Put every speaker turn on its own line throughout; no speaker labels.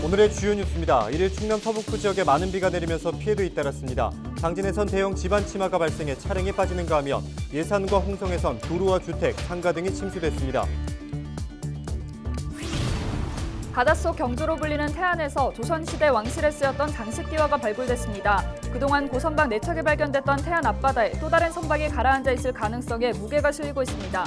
오늘의 주요 뉴스입니다. 1일 충남 서북부 지역에 많은 비가 내리면서 피해도 잇따랐습니다. 당진에선 대형 집안 침하가 발생해 차량이 빠지는가 하며 예산과 홍성에선 도로와 주택, 상가 등이 침수됐습니다.
바닷속 경주로 불리는 태안에서 조선시대 왕실에 쓰였던 장식기와가 발굴됐습니다. 그동안 고선박 4척이 발견됐던 태안 앞바다에 또 다른 선박이 가라앉아 있을 가능성에 무게가 실리고 있습니다.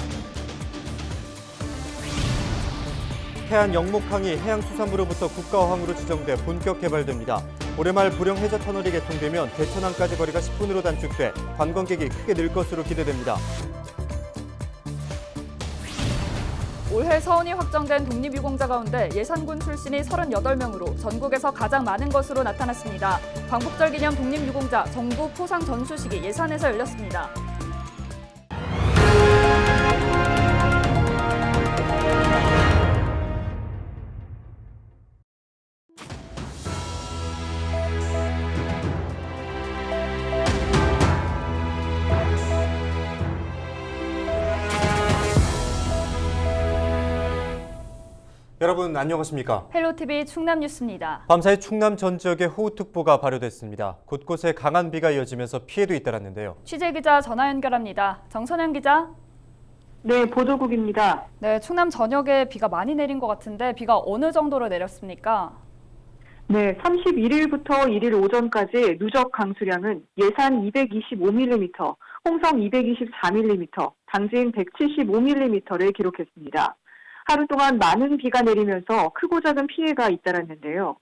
태안 영목항이 해양수산부로부터 국가어항으로 지정돼 본격 개발됩니다. 올해 말 보령 해저 터널이 개통되면 대천항까지 거리가 10분으로 단축돼 관광객이 크게 늘 것으로 기대됩니다.
올해 서원이 확정된 독립유공자 가운데 예산군 출신이 38명으로 전국에서 가장 많은 것으로 나타났습니다. 광복절 기념 독립유공자 전국 포상 전수식이 예산에서 열렸습니다.
여러분 안녕하십니까?
헬로티비 충남 뉴스입니다.
밤사이 충남 전 지역에 호우특보가 발효됐습니다. 곳곳에 강한 비가 이어지면서 피해도 잇따랐는데요.
취재기자 전화 연결합니다. 정선영 기자.
네, 보도국입니다.
네, 충남 전역에 비가 많이 내린 것 같은데 비가 어느 정도로 내렸습니까?
네, 31일부터 1일 오전까지 누적 강수량은 예산 225mm, 홍성 224mm, 당진 175mm를 기록했습니다. 하루 동안 많은 비가 내리면서 크고 작은 피해가 잇따랐는데요.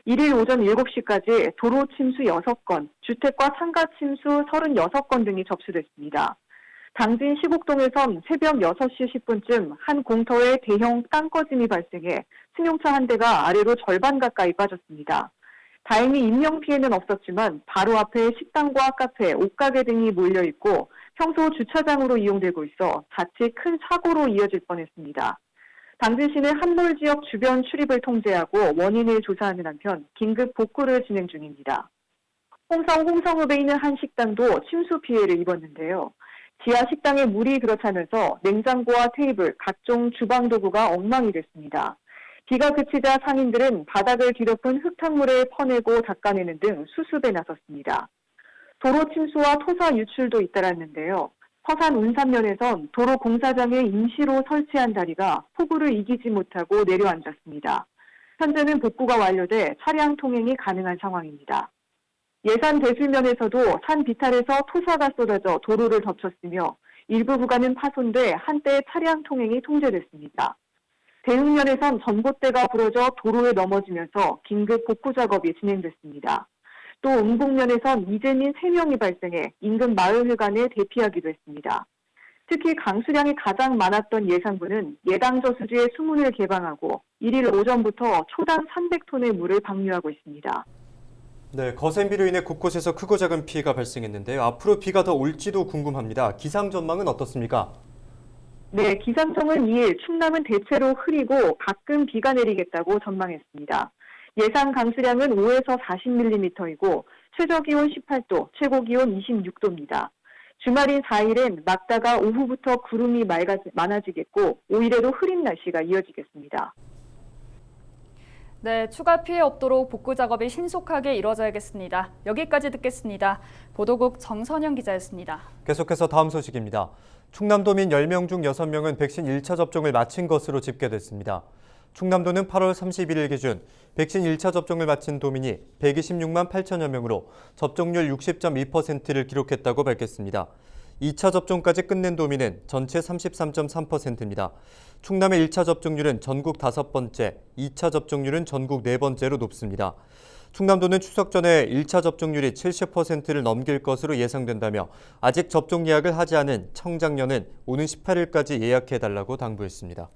1일 오전 7시까지 도로 침수 6건, 주택과 상가 침수 36건 등이 접수됐습니다. 당진 시곡동에선 새벽 6시 10분쯤 한 공터에 대형 땅꺼짐이 발생해 승용차 한 대가 아래로 절반 가까이 빠졌습니다. 다행히 인명피해는 없었지만 바로 앞에 식당과 카페, 옷가게 등이 몰려있고 평소 주차장으로 이용되고 있어 자칫 큰 사고로 이어질 뻔했습니다. 당진시는 함몰 지역 주변 출입을 통제하고 원인을 조사하는 한편 긴급 복구를 진행 중입니다. 홍성 홍성읍에 있는 한 식당도 침수 피해를 입었는데요. 지하 식당에 물이 들어차면서 냉장고와 테이블, 각종 주방 도구가 엉망이 됐습니다. 비가 그치자 상인들은 바닥을 뒤덮은 흙탕물을 퍼내고 닦아내는 등 수습에 나섰습니다. 도로 침수와 토사 유출도 잇따랐는데요. 서산 운산면에선 도로 공사장에 임시로 설치한 다리가 폭우를 이기지 못하고 내려앉았습니다. 현재는 복구가 완료돼 차량 통행이 가능한 상황입니다. 예산 대술면에서도 산 비탈에서 토사가 쏟아져 도로를 덮쳤으며 일부 구간은 파손돼 한때 차량 통행이 통제됐습니다. 대흥면에선 전봇대가 부러져 도로에 넘어지면서 긴급 복구 작업이 진행됐습니다. 또 음곡면에선 이재민 3명이 발생해 인근 마을회관에 대피하기도 했습니다. 특히 강수량이 가장 많았던 예산군은 예당 저수지의 수문을 개방하고 1일 오전부터 초당 300톤의 물을 방류하고 있습니다.
네, 거센 비로 인해 곳곳에서 크고 작은 피해가 발생했는데요. 앞으로 비가 더 올지도 궁금합니다. 기상 전망은 어떻습니까?
네, 기상청은 2일 충남은 대체로 흐리고 가끔 비가 내리겠다고 전망했습니다. 예상 강수량은 5에서 40mm이고 최저기온 18도, 최고기온 26도입니다. 주말인 4일엔 막다가 오후부터 구름이 많아지겠고 5일에도 흐린 날씨가 이어지겠습니다.
네, 추가 피해 없도록 복구 작업이 신속하게 이뤄져야겠습니다. 여기까지 듣겠습니다. 보도국 정선영 기자였습니다.
계속해서 다음 소식입니다. 충남도민 10명 중 6명은 백신 1차 접종을 마친 것으로 집계됐습니다. 충남도는 8월 31일 기준 백신 1차 접종을 마친 도민이 126만 8천여 명으로 접종률 60.2%를 기록했다고 밝혔습니다. 2차 접종까지 끝낸 도민은 전체 33.3%입니다. 충남의 1차 접종률은 전국 5번째, 2차 접종률은 전국 4번째로 높습니다. 충남도는 추석 전에 1차 접종률이 70%를 넘길 것으로 예상된다며 아직 접종 예약을 하지 않은 청장년은 오는 18일까지 예약해달라고 당부했습니다.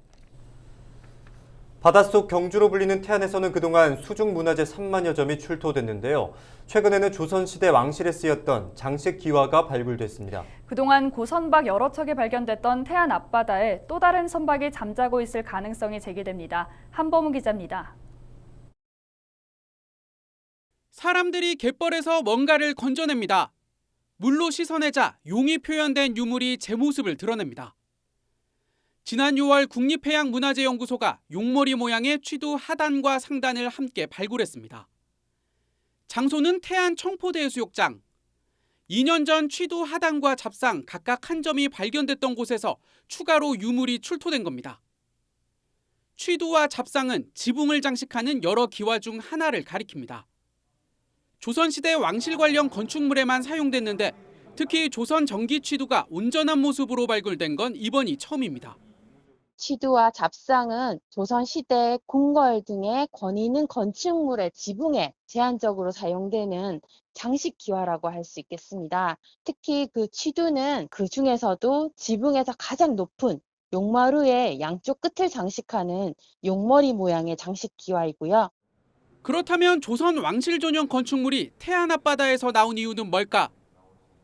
바닷속 경주로 불리는 태안에서는 그동안 수중문화재 3만여 점이 출토됐는데요. 최근에는 조선시대 왕실에 쓰였던 장식 기와가 발굴됐습니다.
그동안 고선박 여러 척이 발견됐던 태안 앞바다에 또 다른 선박이 잠자고 있을 가능성이 제기됩니다. 한범우 기자입니다.
사람들이 갯벌에서 뭔가를 건져냅니다. 물로 씻어내자 용이 표현된 유물이 제 모습을 드러냅니다. 지난 6월 국립해양문화재연구소가 용머리 모양의 취두 하단과 상단을 함께 발굴했습니다. 장소는 태안 청포대해수욕장. 2년 전 취두 하단과 잡상 각각 한 점이 발견됐던 곳에서 추가로 유물이 출토된 겁니다. 취두와 잡상은 지붕을 장식하는 여러 기와 중 하나를 가리킵니다. 조선시대 왕실 관련 건축물에만 사용됐는데 특히 조선 전기 취두가 온전한 모습으로 발굴된 건 이번이 처음입니다.
취두와 잡상은 조선시대 궁궐 등의 권위 있는 건축물의 지붕에 제한적으로 사용되는 장식 기와라고 할 수 있겠습니다. 특히 그 취두는 그 중에서도 지붕에서 가장 높은 용마루의 양쪽 끝을 장식하는 용머리 모양의 장식 기와이고요.
그렇다면 조선 왕실 전용 건축물이 태안 앞바다에서 나온 이유는 뭘까?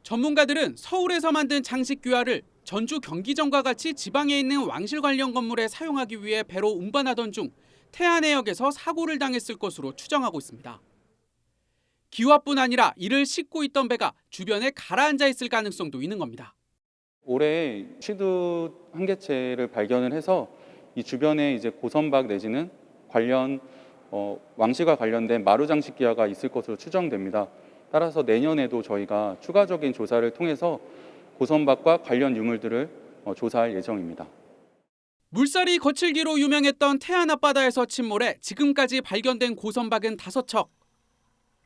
전문가들은 서울에서 만든 장식 기와를 전주 경기전과 같이 지방에 있는 왕실 관련 건물에 사용하기 위해 배로 운반하던 중 태안해역에서 사고를 당했을 것으로 추정하고 있습니다. 기와뿐 아니라 이를 싣고 있던 배가 주변에 가라앉아 있을 가능성도 있는 겁니다.
올해 취두 한 개체를 발견을 해서 이 주변에 이제 고선박 내지는 관련 왕실과 관련된 마루 장식 기와가 있을 것으로 추정됩니다. 따라서 내년에도 저희가 추가적인 조사를 통해서 고선박과 관련 유물들을 조사할 예정입니다.
물살이 거칠기로 유명했던 태안 앞바다에서 침몰해 지금까지 발견된 고선박은 5척.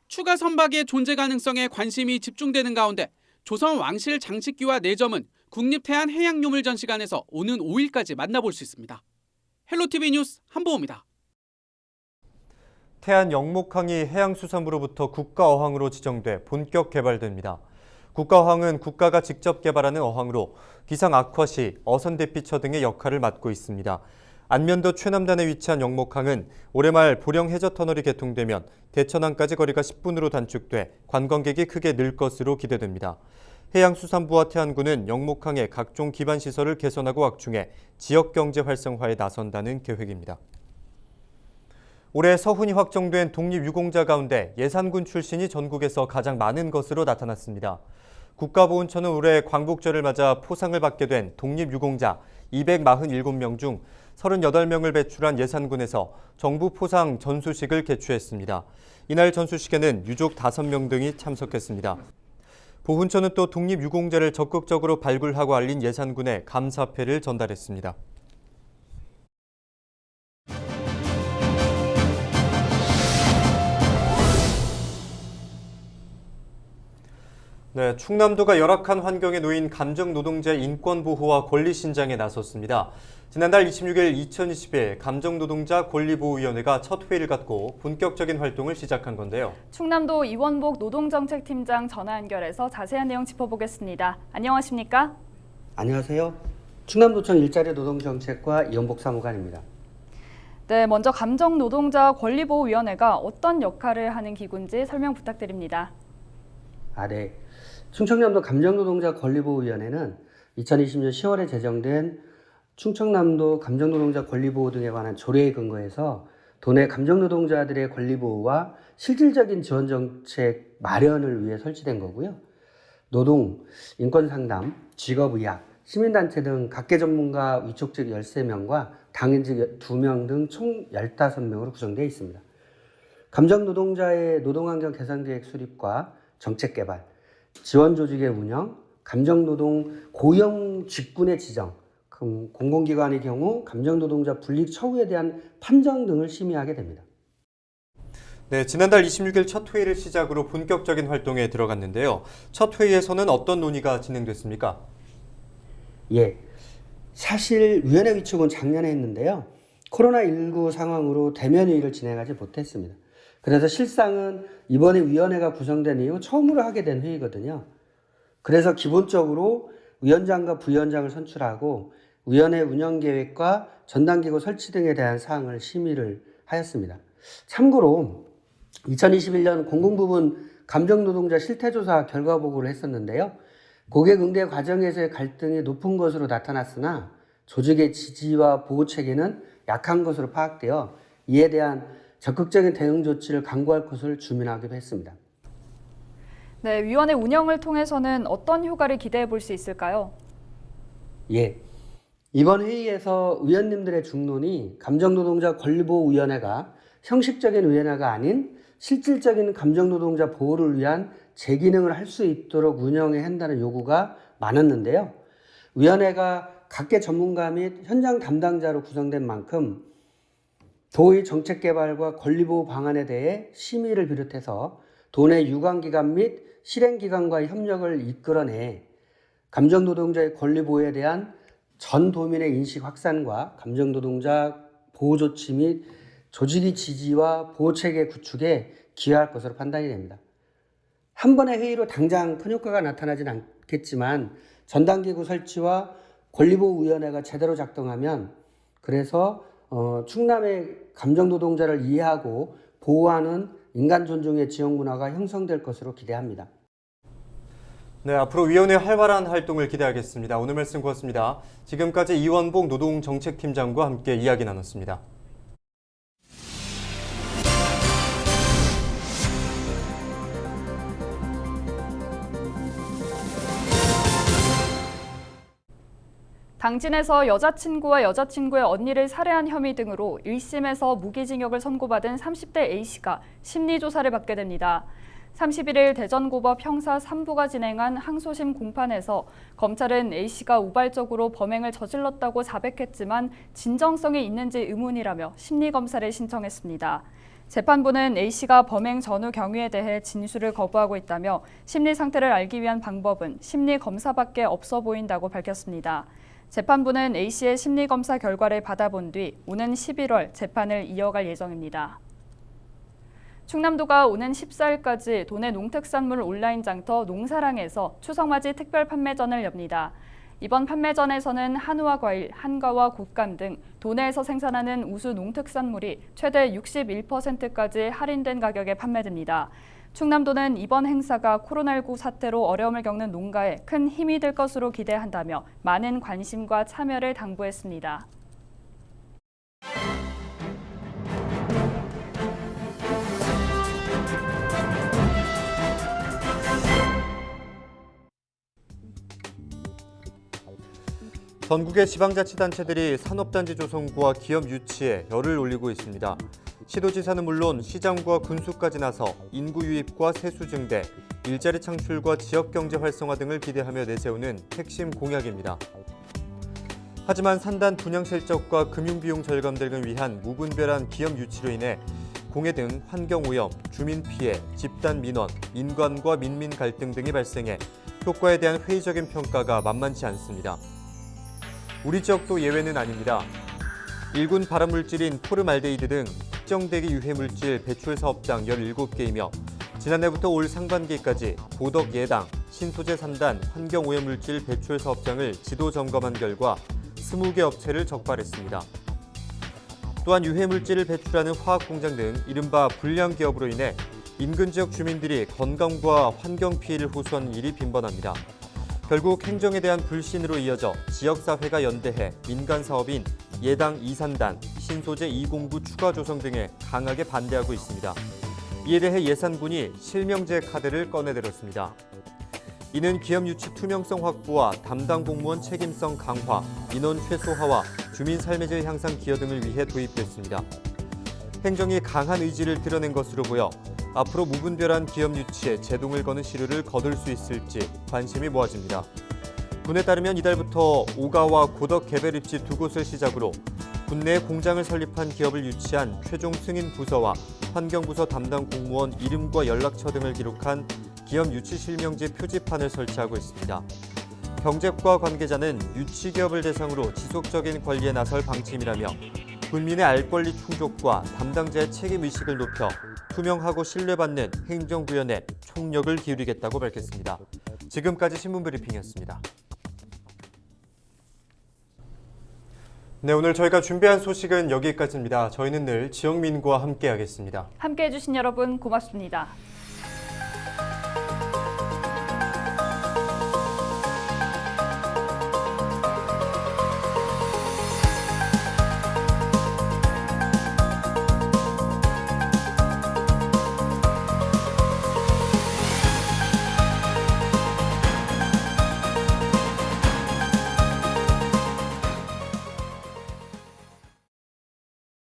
추가 선박의 존재 가능성에 관심이 집중되는 가운데 조선 왕실 장식기와 4점은 국립태안해양유물전시관에서 오는 5일까지 만나볼 수 있습니다. 헬로티비 뉴스 한보호입니다.
태안 영목항이 해양수산부로부터 국가어항으로 지정돼 본격 개발됩니다. 국가어항은 국가가 직접 개발하는 어항으로 기상 악화시 어선대피처 등의 역할을 맡고 있습니다. 안면도 최남단에 위치한 영목항은 올해 말 보령 해저터널이 개통되면 대천항까지 거리가 10분으로 단축돼 관광객이 크게 늘 것으로 기대됩니다. 해양수산부와 태안군은 영목항의 각종 기반시설을 개선하고 확충해 지역경제 활성화에 나선다는 계획입니다. 올해 서훈이 확정된 독립유공자 가운데 예산군 출신이 전국에서 가장 많은 것으로 나타났습니다. 국가보훈처는 올해 광복절을 맞아 포상을 받게 된 독립유공자 247명 중 38명을 배출한 예산군에서 정부 포상 전수식을 개최했습니다. 이날 전수식에는 유족 5명 등이 참석했습니다. 보훈처는 또 독립유공자를 적극적으로 발굴하고 알린 예산군에 감사패를 전달했습니다. 네, 충남도가 열악한 환경에 놓인 감정노동자의 인권 보호와 권리 신장에 나섰습니다. 지난달 26일 2021 감정노동자 권리보호위원회가 첫 회의를 갖고 본격적인 활동을 시작한 건데요.
충남도 이원복 노동정책팀장 전화 연결해서 자세한 내용 짚어보겠습니다. 안녕하십니까?
안녕하세요. 충남도청 일자리 노동정책과 이원복 사무관입니다.
네, 먼저 감정노동자 권리보호위원회가 어떤 역할을 하는 기구인지 설명 부탁드립니다.
네. 충청남도 감정노동자 권리보호위원회는 2020년 10월에 제정된 충청남도 감정노동자 권리보호 등에 관한 조례에 근거해서 도내 감정노동자들의 권리보호와 실질적인 지원정책 마련을 위해 설치된 거고요. 노동, 인권상담, 직업의학, 시민단체 등 각계 전문가 위촉직 13명과 당인직 2명 등 총 15명으로 구성되어 있습니다. 감정노동자의 노동환경 개선계획 수립과 정책개발, 지원조직의 운영, 감정노동 고용 직군의 지정, 공공기관의 경우 감정노동자 불이익 처우에 대한 판정 등을 심의하게 됩니다.
네, 지난달 26일 첫 회의를 시작으로 본격적인 활동에 들어갔는데요. 첫 회의에서는 어떤 논의가 진행됐습니까?
예, 사실 위원회 위촉은 작년에 했는데요. 코로나19 상황으로 대면 회의를 진행하지 못했습니다. 그래서 실상은 이번에 위원회가 구성된 이후 처음으로 하게 된 회의거든요. 그래서 기본적으로 위원장과 부위원장을 선출하고 위원회 운영계획과 전담기구 설치 등에 대한 사항을 심의를 하였습니다. 참고로 2021년 공공부문 감정노동자 실태조사 결과보고를 했었는데요. 고객 응대 과정에서의 갈등이 높은 것으로 나타났으나 조직의 지지와 보호체계는 약한 것으로 파악되어 이에 대한 적극적인 대응 조치를 강구할 것을 주문하기도 했습니다.
네, 위원회 운영을 통해서는 어떤 효과를 기대해 볼 수 있을까요?
예, 이번 회의에서 의원님들의 중론이 감정노동자 권리보호위원회가 형식적인 위원회가 아닌 실질적인 감정노동자 보호를 위한 재기능을 할 수 있도록 운영해야 한다는 요구가 많았는데요. 위원회가 각계 전문가 및 현장 담당자로 구성된 만큼 도의 정책 개발과 권리보호 방안에 대해 심의를 비롯해서 도내 유관기관 및 실행기관과의 협력을 이끌어내 감정노동자의 권리보호에 대한 전 도민의 인식 확산과 감정노동자 보호조치 및 조직의 지지와 보호체계 구축에 기여할 것으로 판단이 됩니다. 한 번의 회의로 당장 큰 효과가 나타나진 않겠지만 전담기구 설치와 권리보호위원회가 제대로 작동하면 그래서 충남의 감정노동자를 이해하고 보호하는 인간 존중의 지역 문화가 형성될 것으로 기대합니다.
네, 앞으로 위원회 활발한 활동을 기대하겠습니다. 오늘 말씀 고맙습니다. 지금까지 이원복 노동정책팀장과 함께 이야기 나눴습니다.
당진에서 여자친구와 여자친구의 언니를 살해한 혐의 등으로 1심에서 무기징역을 선고받은 30대 A씨가 심리조사를 받게 됩니다. 31일 대전고법 형사 3부가 진행한 항소심 공판에서 검찰은 A씨가 우발적으로 범행을 저질렀다고 자백했지만 진정성이 있는지 의문이라며 심리검사를 신청했습니다. 재판부는 A씨가 범행 전후 경위에 대해 진술을 거부하고 있다며 심리 상태를 알기 위한 방법은 심리검사밖에 없어 보인다고 밝혔습니다. 재판부는 A씨의 심리검사 결과를 받아본 뒤 오는 11월 재판을 이어갈 예정입니다. 충남도가 오는 14일까지 도내 농특산물 온라인 장터 농사랑에서 추석맞이 특별 판매전을 엽니다. 이번 판매전에서는 한우와 과일, 한과와 곶감 등 도내에서 생산하는 우수 농특산물이 최대 61%까지 할인된 가격에 판매됩니다. 충남도는 이번 행사가 코로나19 사태로 어려움을 겪는 농가에 큰 힘이 될 것으로 기대한다며 많은 관심과 참여를 당부했습니다.
전국의 지방자치단체들이 산업단지 조성과 기업 유치에 열을 올리고 있습니다. 시도지사는 물론 시장과 군수까지 나서 인구 유입과 세수 증대, 일자리 창출과 지역경제 활성화 등을 기대하며 내세우는 핵심 공약입니다. 하지만 산단 분양 실적과 금융비용 절감 등을 위한 무분별한 기업 유치로 인해 공해 등 환경오염, 주민 피해, 집단 민원, 민관과 민민 갈등 등이 발생해 효과에 대한 회의적인 평가가 만만치 않습니다. 우리 지역도 예외는 아닙니다. 일군 발암물질인 포름알데히드 등 특정 대기 유해물질 배출 사업장 17개이며 지난해부터 올 상반기까지 고덕 예당, 신소재 3단 환경오염물질 배출 사업장을 지도 점검한 결과 20개 업체를 적발했습니다. 또한 유해물질을 배출하는 화학공장 등 이른바 불량기업으로 인해 인근 지역 주민들이 건강과 환경 피해를 호소하는 일이 빈번합니다. 결국 행정에 대한 불신으로 이어져 지역사회가 연대해 민간사업인 예당 2산단, 신소재 2공구 추가 조성 등에 강하게 반대하고 있습니다. 이에 대해 예산군이 실명제 카드를 꺼내들었습니다. 이는 기업 유치 투명성 확보와 담당 공무원 책임성 강화, 인원 최소화와 주민 삶의 질 향상 기여 등을 위해 도입됐습니다. 행정이 강한 의지를 드러낸 것으로 보여 앞으로 무분별한 기업 유치에 제동을 거는 시류를 거둘 수 있을지 관심이 모아집니다. 군에 따르면 이달부터 오가와 고덕 개별 입지 두 곳을 시작으로 군내에 공장을 설립한 기업을 유치한 최종 승인 부서와 환경부서 담당 공무원 이름과 연락처 등을 기록한 기업 유치 실명제 표지판을 설치하고 있습니다. 경제과 관계자는 유치 기업을 대상으로 지속적인 관리에 나설 방침이라며 군민의 알 권리 충족과 담당자의 책임 의식을 높여 투명하고 신뢰받는 행정구현에 총력을 기울이겠다고 밝혔습니다. 지금까지 신문브리핑이었습니다. 네, 오늘 저희가 준비한 소식은 여기까지입니다. 저희는 늘 지역민과 함께하겠습니다.
함께해 주신 여러분 고맙습니다.